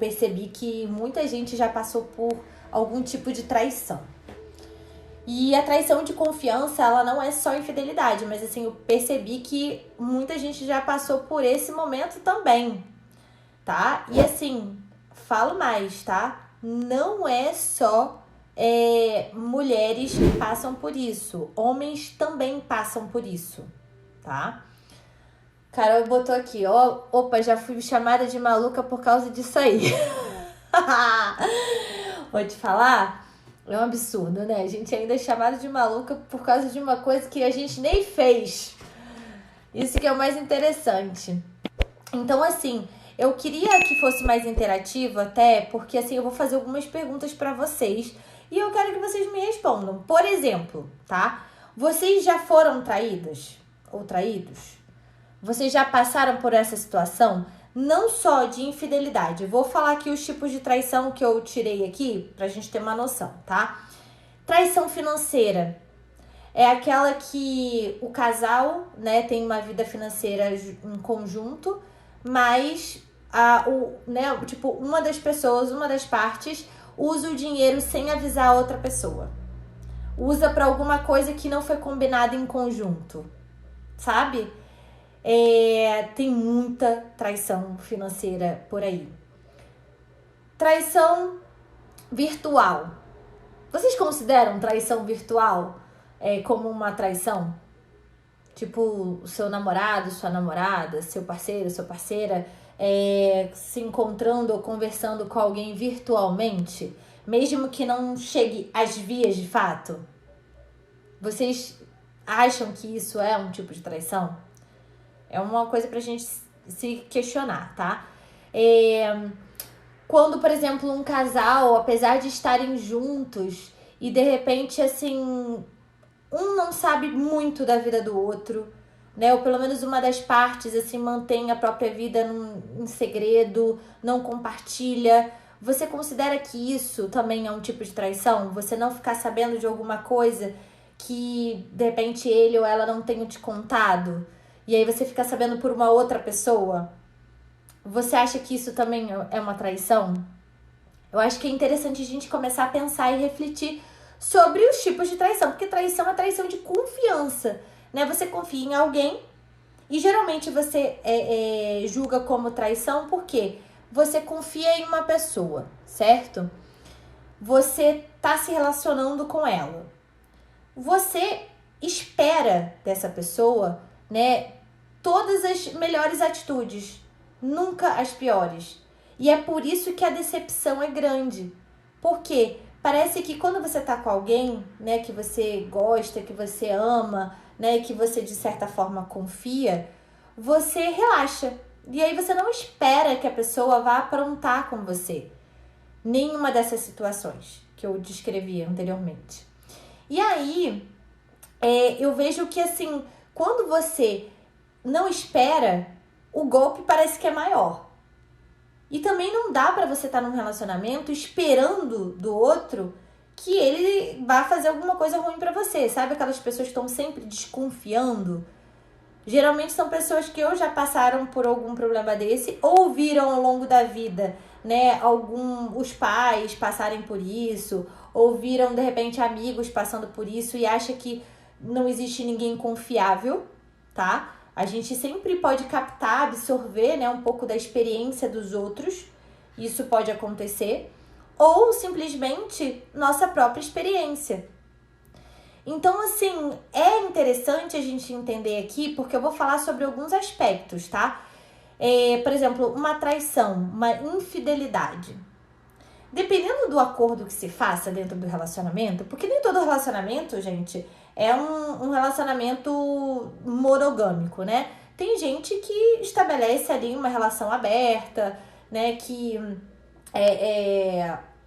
percebi que muita gente já passou por algum tipo de traição. E a traição de confiança, ela não é só infidelidade, mas assim, eu percebi que muita gente já passou por esse momento também, tá? E assim, falo mais, tá? Não é só mulheres que passam por isso, homens também passam por isso, tá? Carol botou aqui, ó, opa, já fui chamada de maluca por causa disso aí. Vou te falar, é um absurdo, né? A gente ainda é chamada de maluca por causa de uma coisa que a gente nem fez. Isso que é o mais interessante. Então, assim, eu queria que fosse mais interativo até, porque assim, eu vou fazer algumas perguntas pra vocês e eu quero que vocês me respondam. Por exemplo, tá? Vocês já foram traídas ou traídos? Vocês já passaram por essa situação? Não só de infidelidade. Vou falar aqui os tipos de traição que eu tirei aqui pra gente ter uma noção, tá? Traição financeira é aquela que o casal, né, tem uma vida financeira em conjunto, mas tipo, uma das pessoas, uma das partes, usa o dinheiro sem avisar a outra pessoa. Usa pra alguma coisa que não foi combinada em conjunto, sabe? Tem muita traição financeira por aí. Traição virtual. Vocês consideram traição virtual como uma traição? Tipo, o seu namorado, sua namorada, seu parceiro, sua parceira se encontrando ou conversando com alguém virtualmente, mesmo que não chegue às vias de fato? Vocês acham que isso é um tipo de traição? É uma coisa pra gente se questionar, tá? Quando, por exemplo, um casal, apesar de estarem juntos e de repente, assim, um não sabe muito da vida do outro, né? Ou pelo menos uma das partes, assim, mantém a própria vida em segredo, não compartilha. Você considera que isso também é um tipo de traição? Você não ficar sabendo de alguma coisa que, de repente, ele ou ela não tenham te contado? E aí você fica sabendo por uma outra pessoa? Você acha que isso também é uma traição? Eu acho que é interessante a gente começar a pensar e refletir sobre os tipos de traição, porque traição é traição de confiança, né? Você confia em alguém e geralmente você julga como traição porque você confia em uma pessoa, certo? Você tá se relacionando com ela. Você espera dessa pessoa, né, todas as melhores atitudes, nunca as piores. E é por isso que a decepção é grande. Porque parece que quando você tá com alguém, né, que você gosta, que você ama, né, que você de certa forma confia, você relaxa. E aí você não espera que a pessoa vá aprontar com você. Nenhuma dessas situações que eu descrevi anteriormente. E aí, eu vejo que assim, quando você não espera, o golpe parece que é maior. E também não dá pra você estar num relacionamento esperando do outro que ele vá fazer alguma coisa ruim pra você. Sabe aquelas pessoas que estão sempre desconfiando? Geralmente são pessoas que ou já passaram por algum problema desse ou viram ao longo da vida, né, os pais passarem por isso, ou viram de repente amigos passando por isso e acha que não existe ninguém confiável, tá? A gente sempre pode captar, absorver, né, um pouco da experiência dos outros. Isso pode acontecer. Ou simplesmente nossa própria experiência. Então, assim, é interessante a gente entender aqui, porque eu vou falar sobre alguns aspectos, tá? Por exemplo, uma traição, uma infidelidade. Dependendo do acordo que se faça dentro do relacionamento, porque nem todo relacionamento, gente, é um relacionamento monogâmico, né? Tem gente que estabelece ali uma relação aberta, né? Que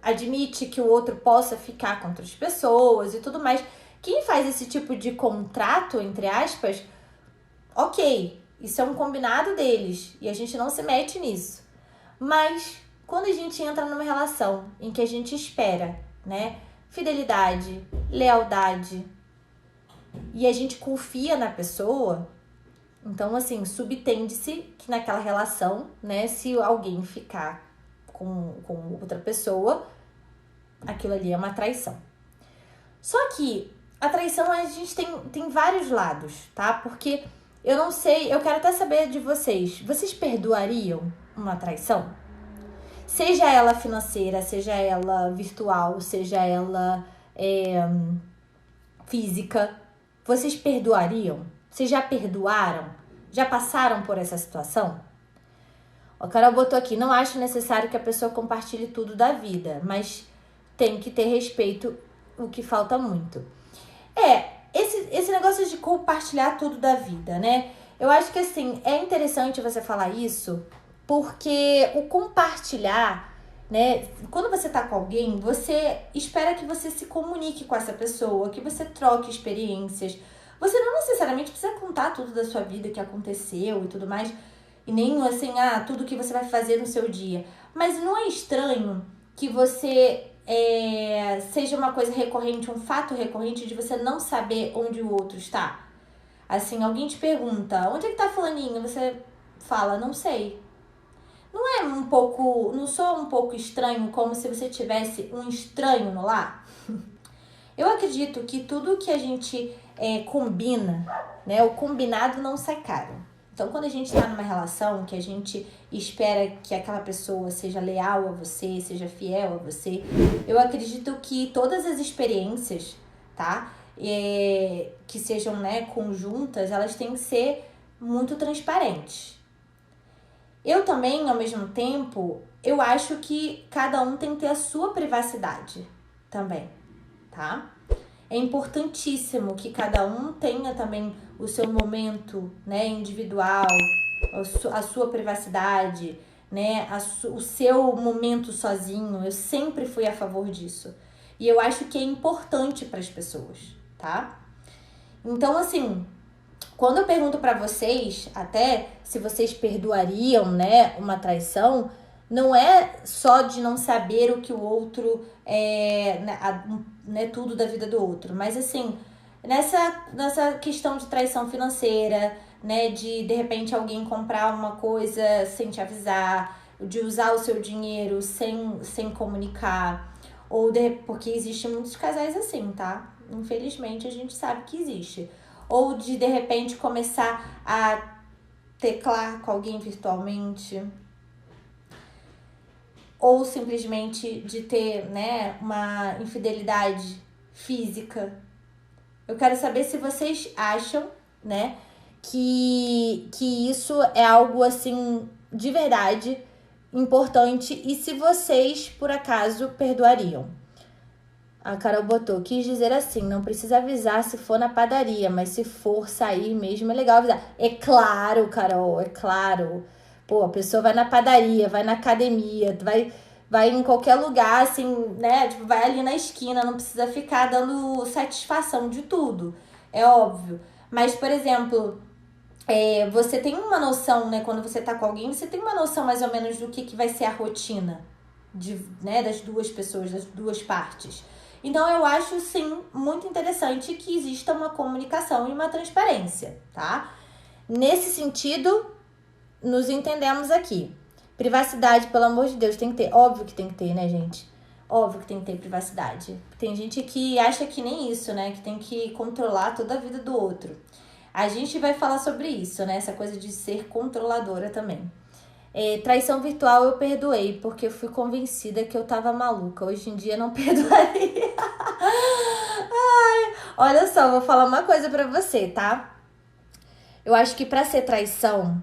admite que o outro possa ficar com outras pessoas e tudo mais. Quem faz esse tipo de contrato, entre aspas, ok, isso é um combinado deles e a gente não se mete nisso. Mas quando a gente entra numa relação em que a gente espera, né, fidelidade, lealdade e a gente confia na pessoa, então assim, subtende-se que naquela relação, né, se alguém ficar com outra pessoa, aquilo ali é uma traição. Só que a traição a gente tem vários lados, tá? Porque eu não sei, eu quero até saber de vocês. Vocês perdoariam uma traição? Seja ela financeira, seja ela virtual, seja ela física. Vocês perdoariam? Vocês já perdoaram? Já passaram por essa situação? A Carol botou aqui, não acho necessário que a pessoa compartilhe tudo da vida, mas tem que ter respeito, o que falta muito. Esse negócio de compartilhar tudo da vida, né? Eu acho que, assim, é interessante você falar isso, porque o compartilhar, né? Quando você tá com alguém, você espera que você se comunique com essa pessoa, que você troque experiências. Você não necessariamente precisa contar tudo da sua vida, que aconteceu e tudo mais, e nem, assim, tudo que você vai fazer no seu dia. Mas não é estranho que você seja uma coisa recorrente, um fato recorrente de você não saber onde o outro está. Assim, alguém te pergunta, onde é que tá fulaninho? Você fala, não sei. Não sou um pouco estranho, como se você tivesse um estranho no lar? Eu acredito que tudo que a gente combina, né, o combinado não sai caro. Então, quando a gente tá numa relação que a gente espera que aquela pessoa seja leal a você, seja fiel a você, eu acredito que todas as experiências, tá, que sejam, né, conjuntas, elas têm que ser muito transparentes. Eu também, ao mesmo tempo, eu acho que cada um tem que ter a sua privacidade também, tá? É importantíssimo que cada um tenha também o seu momento, né, individual, a sua privacidade, né, o seu momento sozinho. Eu sempre fui a favor disso. E eu acho que é importante para as pessoas, tá? Então, assim, quando eu pergunto para vocês, até se vocês perdoariam, né, uma traição, não é só de não saber o que o outro né, tudo da vida do outro, mas assim, nessa questão de traição financeira, né, de repente alguém comprar uma coisa sem te avisar, de usar o seu dinheiro sem comunicar, porque existem muitos casais assim, tá? Infelizmente a gente sabe que existe. Ou de repente começar a teclar com alguém virtualmente, ou simplesmente de ter, né, uma infidelidade física. Eu quero saber se vocês acham, né, que isso é algo, assim, de verdade importante e se vocês, por acaso, perdoariam. A Carol botou, quis dizer assim, não precisa avisar se for na padaria, mas se for sair mesmo é legal avisar. É claro, Carol, é claro. Pô, a pessoa vai na padaria, vai na academia, vai em qualquer lugar, assim, né? Tipo, vai ali na esquina, não precisa ficar dando satisfação de tudo. É óbvio. Mas, por exemplo, você tem uma noção, né? Quando você tá com alguém, você tem uma noção mais ou menos do que vai ser a rotina né, das duas pessoas, das duas partes. Então, eu acho, sim, muito interessante que exista uma comunicação e uma transparência, tá? Nesse sentido, nos entendemos aqui. Privacidade, pelo amor de Deus, tem que ter. Óbvio que tem que ter, né, gente? Óbvio que tem que ter privacidade. Tem gente que acha que nem isso, né? Que tem que controlar toda a vida do outro. A gente vai falar sobre isso, né? Essa coisa de ser controladora também. Traição virtual eu perdoei, porque eu fui convencida que eu tava maluca. Hoje em dia não perdoaria. Ai, olha só, vou falar uma coisa pra você, tá? Eu acho que pra ser traição,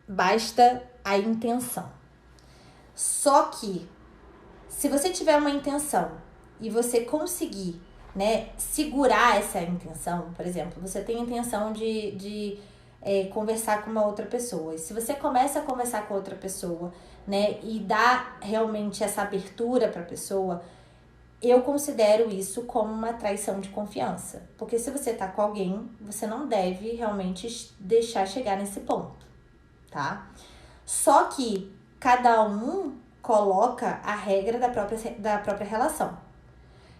basta a intenção. Só que, se você tiver uma intenção e você conseguir, né, segurar essa intenção, por exemplo, você tem a intenção de conversar com uma outra pessoa. E se você começa a conversar com outra pessoa, né, e dá realmente essa abertura para a pessoa, eu considero isso como uma traição de confiança. Porque se você tá com alguém, você não deve realmente deixar chegar nesse ponto, tá? Só que cada um coloca a regra da própria relação.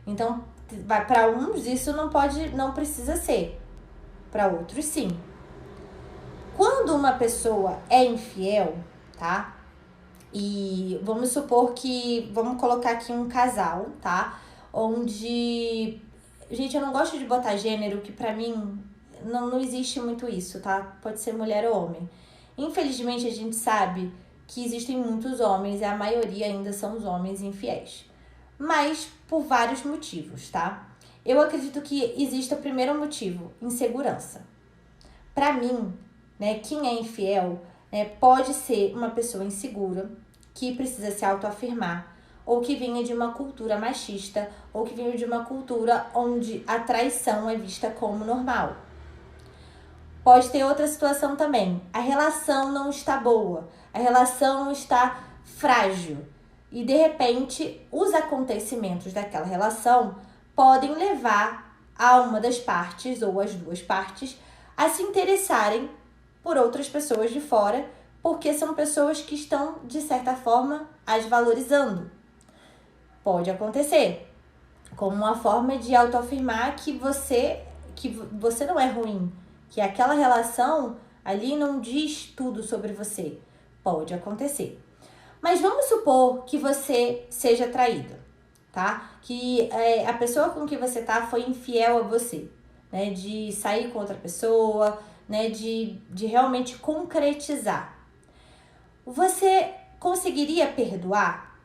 Então, para uns isso não precisa ser. Para outros, sim. Quando uma pessoa é infiel, tá? E vamos supor que, vamos colocar aqui um casal, tá? Onde, gente, eu não gosto de botar gênero, que pra mim não existe muito isso, tá? Pode ser mulher ou homem. Infelizmente, a gente sabe que existem muitos homens, e a maioria ainda são os homens infiéis. Mas por vários motivos, tá? Eu acredito que exista o primeiro motivo, insegurança. Pra mim, né, quem é infiel, né, pode ser uma pessoa insegura, que precisa se autoafirmar, ou que vinha de uma cultura machista, ou que vinha de uma cultura onde a traição é vista como normal. Pode ter outra situação também. A relação não está boa, a relação está frágil. E, de repente, os acontecimentos daquela relação podem levar a uma das partes, ou as duas partes, a se interessarem por outras pessoas de fora, porque são pessoas que estão, de certa forma, as valorizando. Pode acontecer, como uma forma de autoafirmar que você não é ruim, que aquela relação ali não diz tudo sobre você. Pode acontecer. Mas vamos supor que você seja traída, tá? Que a pessoa com que você tá foi infiel a você, né? De sair com outra pessoa, né? De realmente concretizar. Você conseguiria perdoar?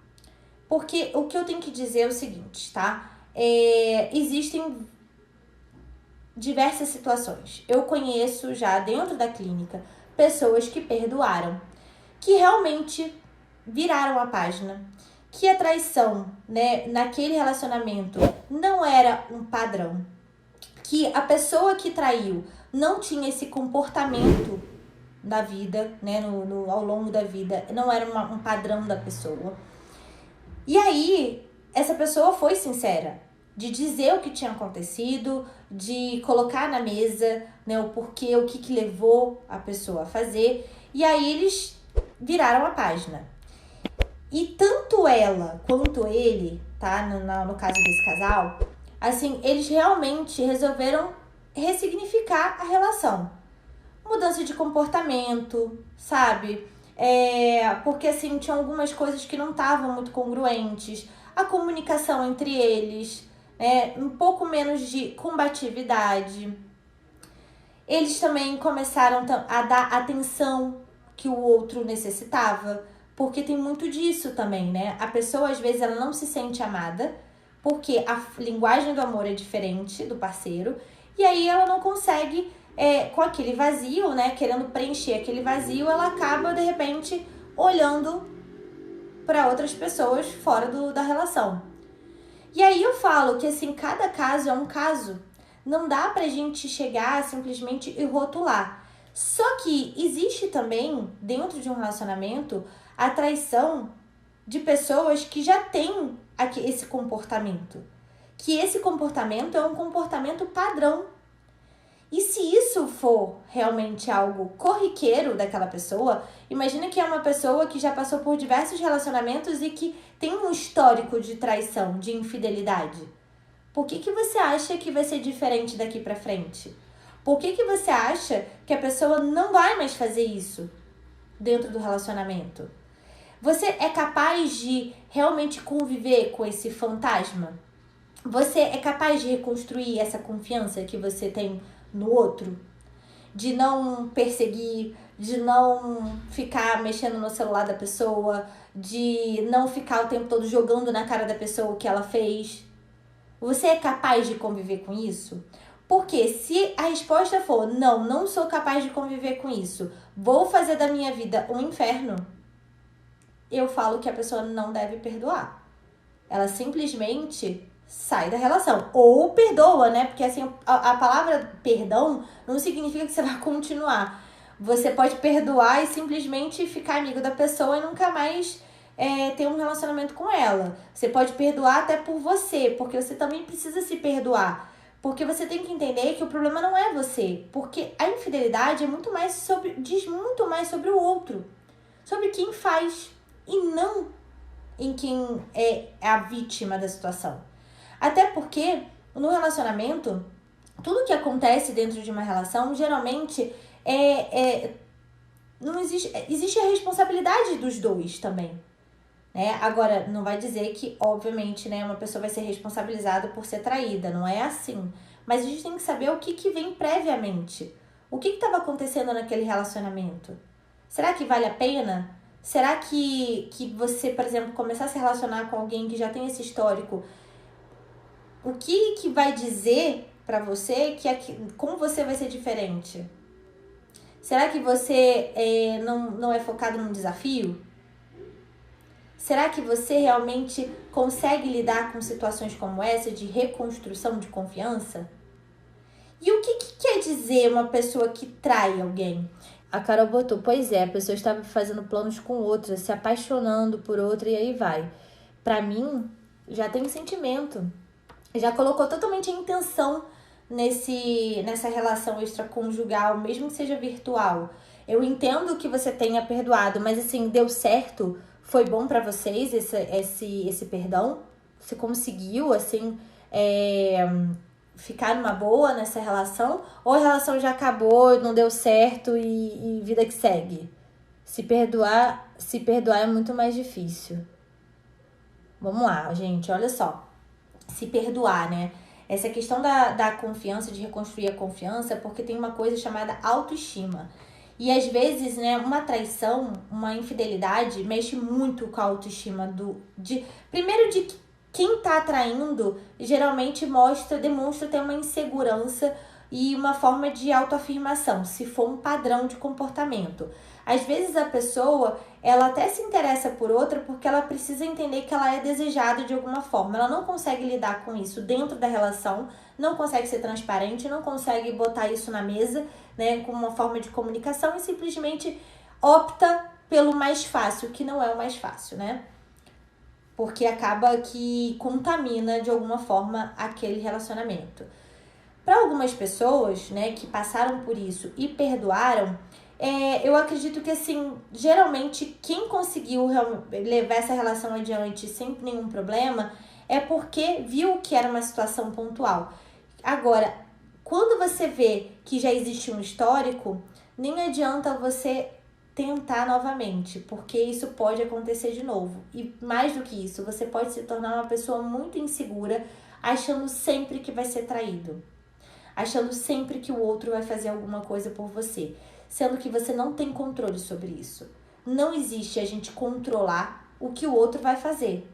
Porque o que eu tenho que dizer é o seguinte, tá? Existem diversas situações. Eu conheço já dentro da clínica pessoas que perdoaram, que realmente viraram a página, que a traição, né, naquele relacionamento não era um padrão, que a pessoa que traiu não tinha esse comportamento da vida, né, ao longo da vida, não era um padrão da pessoa. E aí, essa pessoa foi sincera, de dizer o que tinha acontecido, de colocar na mesa, né, o porquê, o que levou a pessoa a fazer, e aí eles viraram a página. E tanto ela quanto ele, tá, no caso desse casal, assim, eles realmente resolveram ressignificar a relação. Mudança de comportamento, sabe? Porque assim, tinha algumas coisas que não estavam muito congruentes. A comunicação entre eles, um pouco menos de combatividade. Eles também começaram a dar atenção que o outro necessitava, porque tem muito disso também, né? A pessoa, às vezes, ela não se sente amada, porque a linguagem do amor é diferente do parceiro, e aí ela não consegue, com aquele vazio, né? Querendo preencher aquele vazio, ela acaba, de repente, olhando para outras pessoas fora da relação. E aí eu falo que, assim, cada caso é um caso. Não dá pra gente chegar simplesmente e rotular. Só que existe também, dentro de um relacionamento, a traição de pessoas que já têm esse comportamento. Que esse comportamento é um comportamento padrão. E se isso for realmente algo corriqueiro daquela pessoa, imagina que é uma pessoa que já passou por diversos relacionamentos e que tem um histórico de traição, de infidelidade. Por que você acha que vai ser diferente daqui pra frente? Por que você acha que a pessoa não vai mais fazer isso dentro do relacionamento? Você é capaz de realmente conviver com esse fantasma? Você é capaz de reconstruir essa confiança que você tem no outro? De não perseguir, de não ficar mexendo no celular da pessoa, de não ficar o tempo todo jogando na cara da pessoa o que ela fez? Você é capaz de conviver com isso? Porque se a resposta for não sou capaz de conviver com isso, vou fazer da minha vida um inferno, eu falo que a pessoa não deve perdoar. Ela simplesmente sai da relação. Ou perdoa, né? Porque assim, a palavra perdão não significa que você vai continuar. Você pode perdoar e simplesmente ficar amigo da pessoa e nunca mais ter um relacionamento com ela. Você pode perdoar até por você, porque você também precisa se perdoar. Porque você tem que entender que o problema não é você. Porque a infidelidade diz muito mais sobre o outro. Sobre quem faz e não em quem é a vítima da situação. Até porque no relacionamento, tudo que acontece dentro de uma relação geralmente não existe a responsabilidade dos dois também, né? Agora, não vai dizer que, obviamente, né, uma pessoa vai ser responsabilizada por ser traída, não é assim. Mas a gente tem que saber o que vem previamente. O que estava acontecendo naquele relacionamento? Será que vale a pena? Será que você, por exemplo, começar a se relacionar com alguém que já tem esse histórico, o que vai dizer pra você que com você vai ser diferente? Será que você não é focado num desafio? Será que você realmente consegue lidar com situações como essa de reconstrução de confiança? E o que quer dizer uma pessoa que trai alguém? A Carol botou, pois é, a pessoa estava fazendo planos com outra, se apaixonando por outra e aí vai. Pra mim, já tem sentimento. Já colocou totalmente a intenção nessa relação extraconjugal, mesmo que seja virtual. Eu entendo que você tenha perdoado, mas assim, deu certo? Foi bom pra vocês esse perdão? Você conseguiu, assim, ficar numa boa nessa relação? Ou a relação já acabou, não deu certo e vida que segue? Se perdoar é muito mais difícil. Vamos lá, gente, olha só. Se perdoar, né? Essa questão da confiança, de reconstruir a confiança, porque tem uma coisa chamada autoestima. E às vezes, né, uma traição, uma infidelidade, mexe muito com a autoestima primeiro de quem tá traindo, geralmente demonstra ter uma insegurança e uma forma de autoafirmação, se for um padrão de comportamento. Às vezes a pessoa, ela até se interessa por outra porque ela precisa entender que ela é desejada de alguma forma. Ela não consegue lidar com isso dentro da relação, não consegue ser transparente, não consegue botar isso na mesa, né, como uma forma de comunicação e simplesmente opta pelo mais fácil, que não é o mais fácil, né? Porque acaba que contamina de alguma forma aquele relacionamento. Para algumas pessoas, né, que passaram por isso e perdoaram, eu acredito que, assim, geralmente quem conseguiu levar essa relação adiante sem nenhum problema é porque viu que era uma situação pontual. Agora, quando você vê que já existe um histórico, nem adianta você tentar novamente, porque isso pode acontecer de novo. E mais do que isso, você pode se tornar uma pessoa muito insegura, achando sempre que vai ser traído, achando sempre que o outro vai fazer alguma coisa por você, sendo que você não tem controle sobre isso. Não existe a gente controlar o que o outro vai fazer.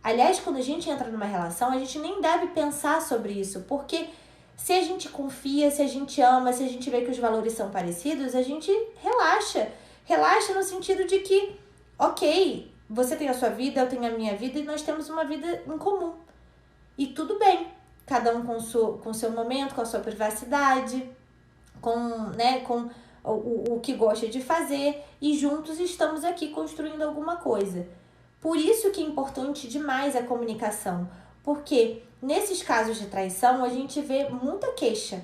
Aliás, quando a gente entra numa relação, a gente nem deve pensar sobre isso, porque se a gente confia, se a gente ama, se a gente vê que os valores são parecidos, a gente relaxa. Relaxa no sentido de que, ok, você tem a sua vida, eu tenho a minha vida e nós temos uma vida em comum. E tudo bem, cada um com o seu momento, com a sua privacidade, com o que gosta de fazer e juntos estamos aqui construindo alguma coisa. Por isso que é importante demais a comunicação, porque nesses casos de traição a gente vê muita queixa,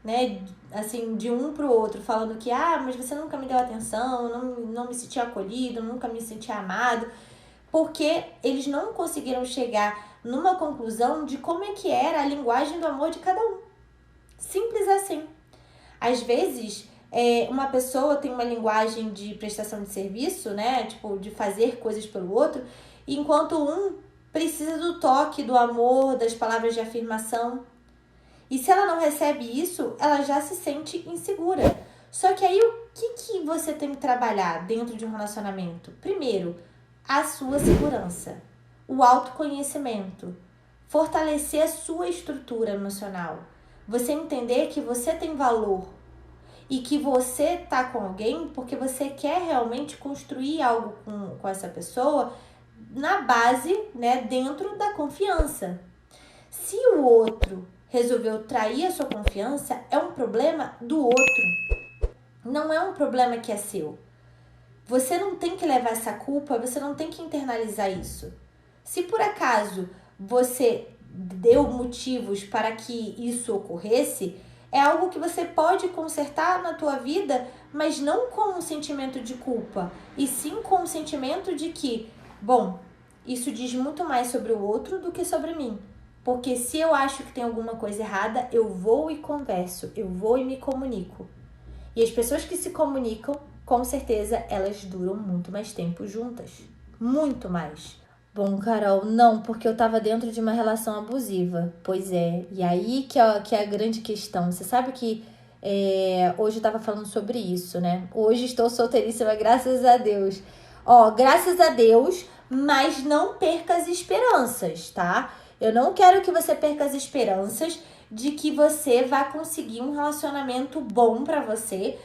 né, assim, de um pro outro, falando que, mas você nunca me deu atenção, não me senti acolhido, nunca me senti amado, porque eles não conseguiram chegar numa conclusão de como é que era a linguagem do amor de cada um. Simples assim. Às vezes, uma pessoa tem uma linguagem de prestação de serviço, né, tipo, de fazer coisas pelo outro, enquanto um precisa do toque, do amor, das palavras de afirmação. E se ela não recebe isso, ela já se sente insegura. Só que aí o que você tem que trabalhar dentro de um relacionamento? Primeiro, a sua segurança, o autoconhecimento, fortalecer a sua estrutura emocional. Você entender que você tem valor e que você tá com alguém porque você quer realmente construir algo com essa pessoa na base, né, dentro da confiança. Se o outro resolveu trair a sua confiança, é um problema do outro. Não é um problema que é seu. Você não tem que levar essa culpa, você não tem que internalizar isso. Se por acaso você deu motivos para que isso ocorresse, é algo que você pode consertar na tua vida, mas não com um sentimento de culpa, e sim com um sentimento de que, bom, isso diz muito mais sobre o outro do que sobre mim. Porque se eu acho que tem alguma coisa errada, eu vou e converso, eu vou e me comunico. E as pessoas que se comunicam com certeza elas duram muito mais tempo juntas. Muito mais. Bom, Carol, não, porque eu tava dentro de uma relação abusiva. Pois é, e aí que é a grande questão. Você sabe que hoje eu tava falando sobre isso, né? Hoje estou solteiríssima, graças a Deus. Ó, graças a Deus, mas não perca as esperanças, tá? Eu não quero que você perca as esperanças de que você vai conseguir um relacionamento bom pra você,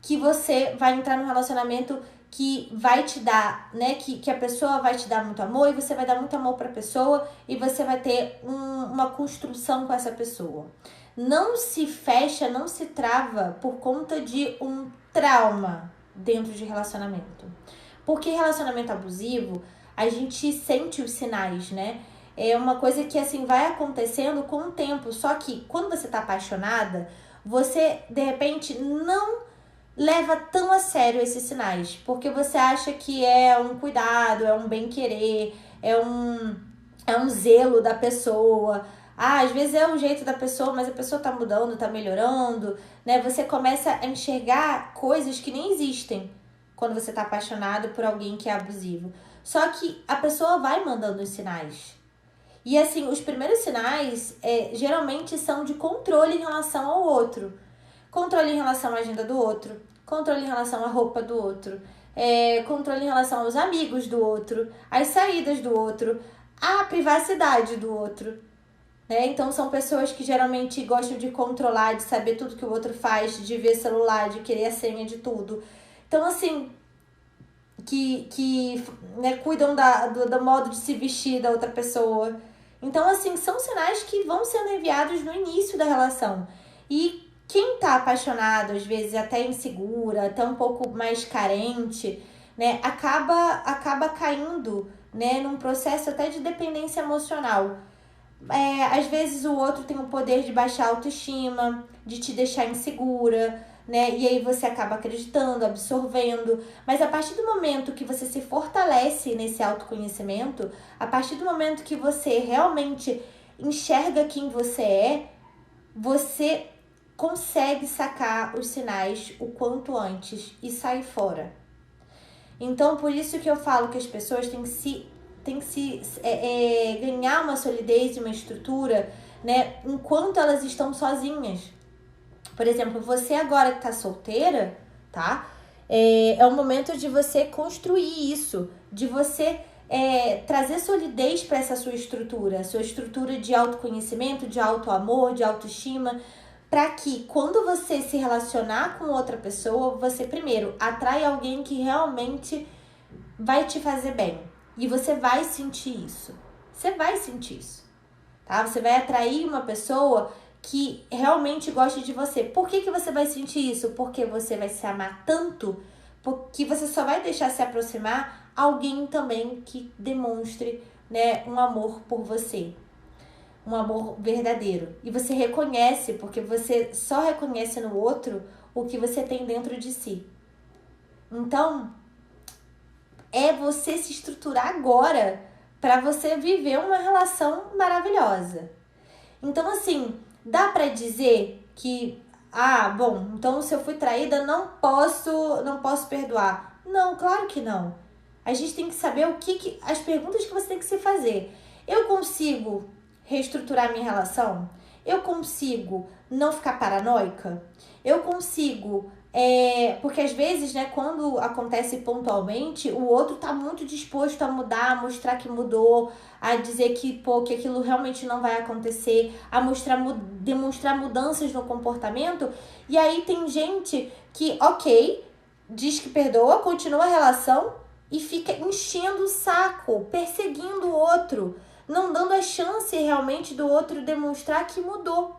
que você vai entrar num relacionamento que vai te dar, né, que a pessoa vai te dar muito amor e você vai dar muito amor pra pessoa e você vai ter uma construção com essa pessoa. Não se fecha, não se trava por conta de um trauma dentro de relacionamento. Porque relacionamento abusivo, a gente sente os sinais, né? É uma coisa que, assim, vai acontecendo com o tempo. Só que, quando você tá apaixonada, você, de repente, não leva tão a sério esses sinais. Porque você acha que é um cuidado, é um bem-querer, é um zelo da pessoa. Às vezes é o jeito da pessoa, mas a pessoa tá mudando, tá melhorando, né? Você começa a enxergar coisas que nem existem quando você tá apaixonado por alguém que é abusivo. Só que a pessoa vai mandando os sinais. E assim, os primeiros sinais geralmente são de controle em relação ao outro. Controle em relação à agenda do outro, controle em relação à roupa do outro, controle em relação aos amigos do outro, às saídas do outro, à privacidade do outro. Né? Então são pessoas que geralmente gostam de controlar, de saber tudo que o outro faz, de ver celular, de querer a senha de tudo. Então assim, que né, cuidam do modo de se vestir da outra pessoa. Então assim, são sinais que vão sendo enviados no início da relação. E quem tá apaixonado, às vezes até insegura, até um pouco mais carente, né, acaba caindo, né, num processo até de dependência emocional. Às vezes o outro tem o poder de baixar a autoestima, de te deixar insegura, né? E aí você acaba acreditando, absorvendo. Mas a partir do momento que você se fortalece nesse autoconhecimento, a partir do momento que você realmente enxerga quem você consegue sacar os sinais o quanto antes e sair fora. Então, por isso que eu falo que as pessoas têm que se ganhar uma solidez e uma estrutura, né, enquanto elas estão sozinhas. Por exemplo, você agora que tá solteira, tá? É o momento de você construir isso, de você trazer solidez para essa sua estrutura de autoconhecimento, de autoamor, de autoestima, para que quando você se relacionar com outra pessoa, você primeiro atrai alguém que realmente vai te fazer bem. E você vai sentir isso. Você vai sentir isso, tá? Você vai atrair uma pessoa que realmente gosta de você. Por que você vai sentir isso? Porque você vai se amar tanto, porque você só vai deixar se aproximar alguém também que demonstre, né, um amor por você. Um amor verdadeiro. E você reconhece, porque você só reconhece no outro o que você tem dentro de si. Então, é você se estruturar agora para você viver uma relação maravilhosa. Então, assim, dá para dizer que, bom, então se eu fui traída, não posso perdoar. Não, claro que não. A gente tem que saber as perguntas que você tem que se fazer. Eu consigo reestruturar minha relação? Eu consigo não ficar paranoica? Eu consigo... porque às vezes, né, quando acontece pontualmente, o outro tá muito disposto a mudar, a mostrar que mudou, a dizer que aquilo realmente não vai acontecer, a demonstrar mudanças no comportamento. E aí tem gente que, ok, diz que perdoa, continua a relação e fica enchendo o saco, perseguindo o outro, não dando a chance realmente do outro demonstrar que mudou.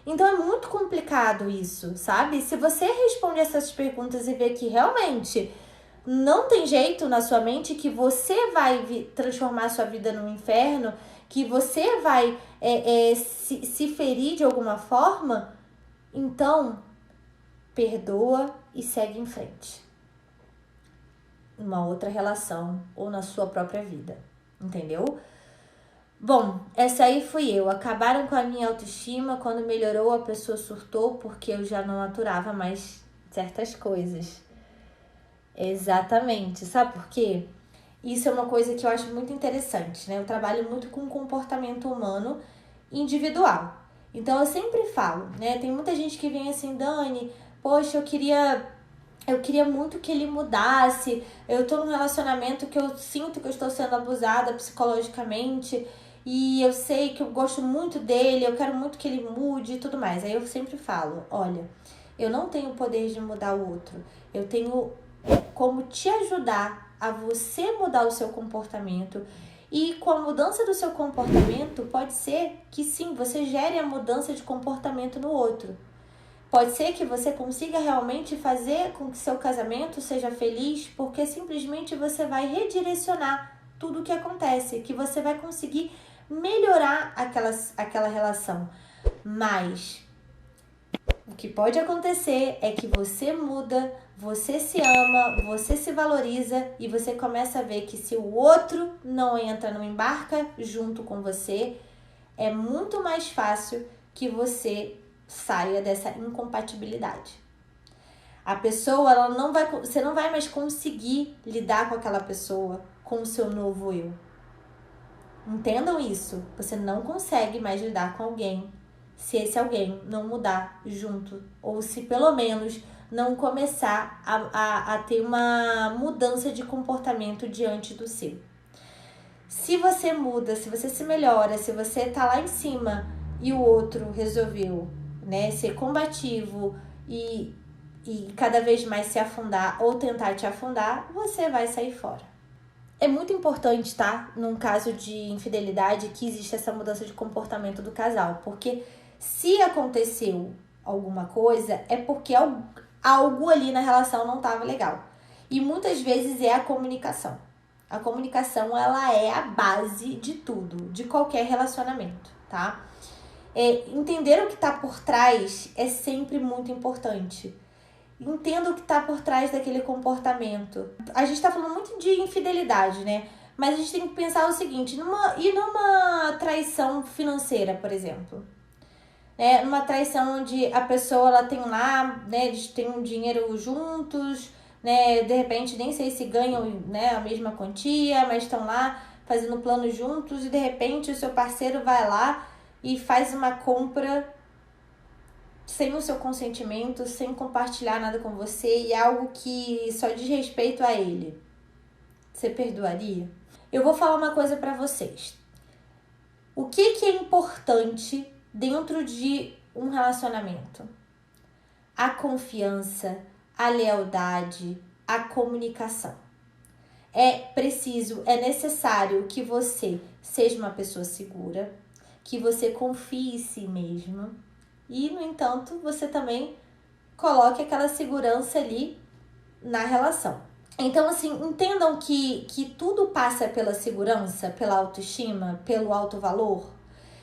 Então é muito complicado isso, sabe? Se você responde essas perguntas e vê que realmente não tem jeito na sua mente, que você vai transformar a sua vida num inferno, que você vai se ferir de alguma forma, então perdoa e segue em frente. Uma outra relação ou na sua própria vida, entendeu? Bom, essa aí fui eu. Acabaram com a minha autoestima. Quando melhorou, a pessoa surtou porque eu já não aturava mais certas coisas. Exatamente. Sabe por quê? Isso é uma coisa que eu acho muito interessante, né? Eu trabalho muito com comportamento humano individual. Então eu sempre falo, né? Tem muita gente que vem assim, Dani, poxa, eu queria muito que ele mudasse. Eu tô num relacionamento que eu sinto que eu estou sendo abusada psicologicamente e eu sei que eu gosto muito dele, eu quero muito que ele mude e tudo mais. Aí eu sempre falo, olha, eu não tenho o poder de mudar o outro. Eu tenho como te ajudar a você mudar o seu comportamento. E com a mudança do seu comportamento, pode ser que sim, você gere a mudança de comportamento no outro. Pode ser que você consiga realmente fazer com que seu casamento seja feliz, porque simplesmente você vai redirecionar tudo o que acontece, que você vai conseguir melhorar aquela relação. Mas o que pode acontecer é que você muda, você se ama, você se valoriza e você começa a ver que se o outro não entra, não embarca junto com você, é muito mais fácil que você saia dessa incompatibilidade. A pessoa, você não vai mais conseguir lidar com aquela pessoa, com o seu novo eu. Entendam isso. Você não consegue mais lidar com alguém se esse alguém não mudar junto. Ou se pelo menos não começar a ter uma mudança de comportamento diante do seu. Se você muda, se você se melhora, se você tá lá em cima e o outro resolveu, né, ser combativo e cada vez mais se afundar ou tentar te afundar, você vai sair fora. É muito importante, tá? Num caso de infidelidade, que existe essa mudança de comportamento do casal. Porque se aconteceu alguma coisa, é porque algo ali na relação não estava legal. E muitas vezes é a comunicação. A comunicação, ela é a base de tudo, de qualquer relacionamento, tá? Entender o que está por trás é sempre muito importante. Entenda o que está por trás daquele comportamento. A gente está falando muito de infidelidade, né? Mas a gente tem que pensar o seguinte, numa traição financeira, por exemplo. Né? Numa traição onde a pessoa ela tem lá, né, eles têm um dinheiro juntos, né? De repente nem sei se ganham, né, a mesma quantia, mas estão lá fazendo planos juntos e de repente o seu parceiro vai lá e faz uma compra sem o seu consentimento, sem compartilhar nada com você e algo que só diz respeito a ele. Você perdoaria? Eu vou falar uma coisa pra vocês. O que é importante dentro de um relacionamento? A confiança, a lealdade, a comunicação. É necessário que você seja uma pessoa segura, que você confie em si mesmo e, no entanto, você também coloque aquela segurança ali na relação. Então, assim, entendam que tudo passa pela segurança, pela autoestima, pelo alto valor.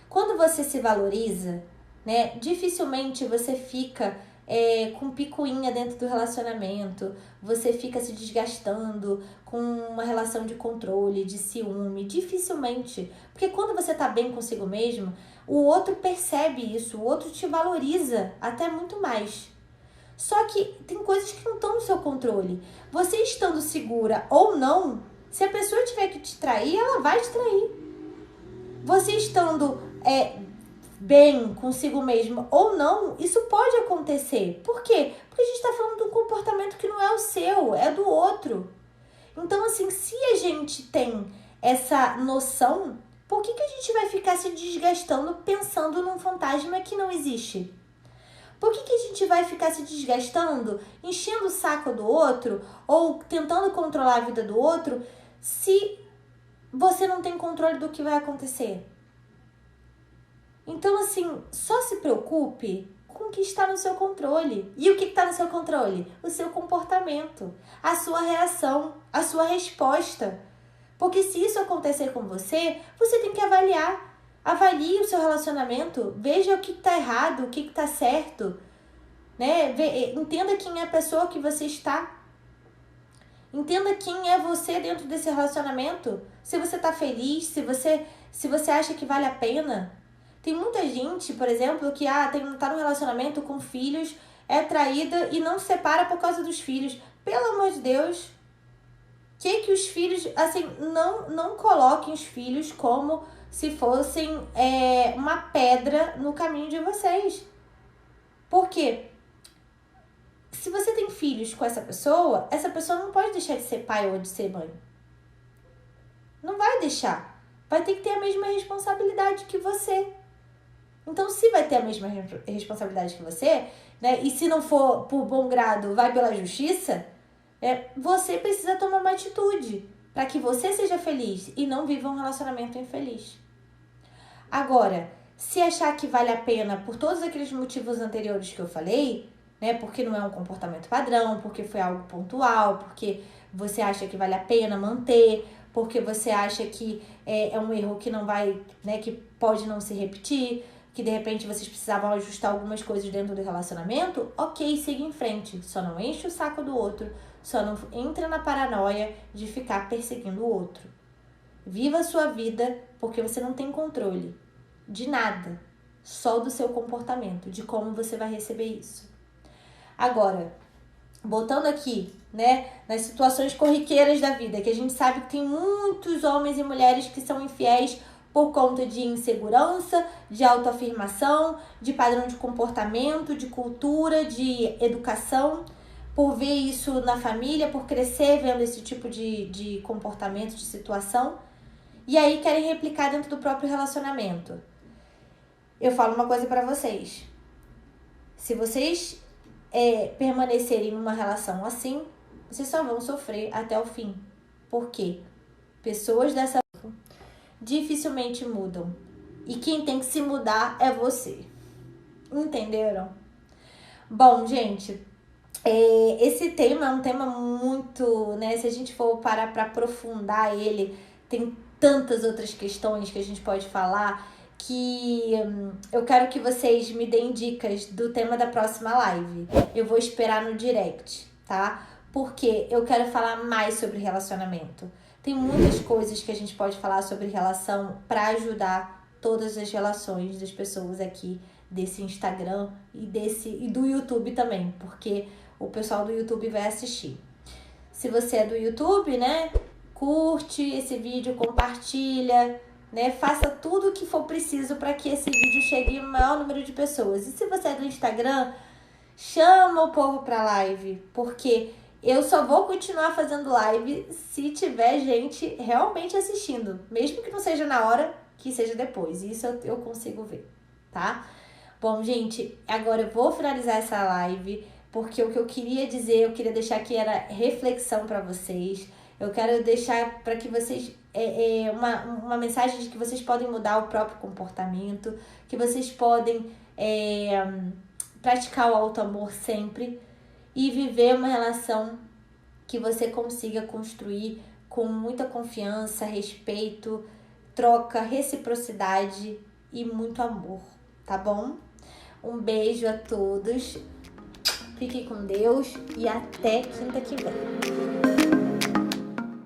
Quando você se valoriza, né, dificilmente você fica com picuinha dentro do relacionamento, você fica se desgastando com uma relação de controle, de ciúme, dificilmente. Porque quando você tá bem consigo mesmo, o outro percebe isso, o outro te valoriza até muito mais. Só que tem coisas que não estão no seu controle. Você estando segura ou não, se a pessoa tiver que te trair, ela vai te trair. Você estando bem consigo mesmo ou não, isso pode acontecer. Por quê? Porque a gente está falando de um comportamento que não é o seu, é do outro. Então, assim, se a gente tem essa noção, por que a gente vai ficar se desgastando pensando num fantasma que não existe? Por que a gente vai ficar se desgastando, enchendo o saco do outro ou tentando controlar a vida do outro se você não tem controle do que vai acontecer? Então, assim, só se preocupe com o que está no seu controle. E o que está no seu controle? O seu comportamento, a sua reação, a sua resposta. Porque se isso acontecer com você, você tem que avaliar. Avalie o seu relacionamento, veja o que está errado, o que está certo. Né? Entenda quem é a pessoa que você está. Entenda quem é você dentro desse relacionamento. Se você está feliz, se você acha que vale a pena. Tem muita gente, por exemplo, que tá num relacionamento com filhos, é traída e não se separa por causa dos filhos. pelo amor de Deus, que os filhos, assim, não coloquem os filhos como se fossem uma pedra no caminho de vocês. Por quê? Se você tem filhos com essa pessoa não pode deixar de ser pai ou de ser mãe. Não vai deixar. Vai ter que ter a mesma responsabilidade que você. Então, se vai ter a mesma responsabilidade que você, né, e se não for por bom grado, vai pela justiça, você precisa tomar uma atitude para que você seja feliz e não viva um relacionamento infeliz. Agora, se achar que vale a pena por todos aqueles motivos anteriores que eu falei, né, porque não é um comportamento padrão, porque foi algo pontual, porque você acha que vale a pena manter, porque você acha que é um erro que não vai, né, que pode não se repetir, que de repente vocês precisavam ajustar algumas coisas dentro do relacionamento, ok, siga em frente. Só não enche o saco do outro, só não entra na paranoia de ficar perseguindo o outro. Viva a sua vida, porque você não tem controle de nada, só do seu comportamento, de como você vai receber isso. Agora, botando aqui, né, nas situações corriqueiras da vida, que a gente sabe que tem muitos homens e mulheres que são infiéis por conta de insegurança, de autoafirmação, de padrão de comportamento, de cultura, de educação, por ver isso na família, por crescer vendo esse tipo de comportamento, de situação, e aí querem replicar dentro do próprio relacionamento. Eu falo uma coisa pra vocês. Se vocês permanecerem numa relação assim, vocês só vão sofrer até o fim. Por quê? Pessoas dessa dificilmente mudam. E quem tem que se mudar é você. Entenderam? Bom, gente, esse tema é um tema muito, né? Se a gente for parar para aprofundar ele, tem tantas outras questões que a gente pode falar que eu quero que vocês me deem dicas do tema da próxima live. Eu vou esperar no direct, tá? Porque eu quero falar mais sobre relacionamento. Tem muitas coisas que a gente pode falar sobre relação para ajudar todas as relações das pessoas aqui desse Instagram e do YouTube também, porque o pessoal do YouTube vai assistir. Se você é do YouTube, né, curte esse vídeo, compartilha, né, faça tudo o que for preciso para que esse vídeo chegue ao maior número de pessoas. E se você é do Instagram, chama o povo para live, porque eu só vou continuar fazendo live se tiver gente realmente assistindo. Mesmo que não seja na hora, que seja depois. Isso eu consigo ver, tá? Bom, gente, agora eu vou finalizar essa live, porque o que eu queria dizer, eu queria deixar aqui era reflexão para vocês. Eu quero deixar para que vocês uma mensagem de que vocês podem mudar o próprio comportamento, que vocês podem praticar o auto-amor sempre e viver uma relação que você consiga construir com muita confiança, respeito, troca, reciprocidade e muito amor, tá bom? Um beijo a todos, fiquem com Deus e até quinta que vem.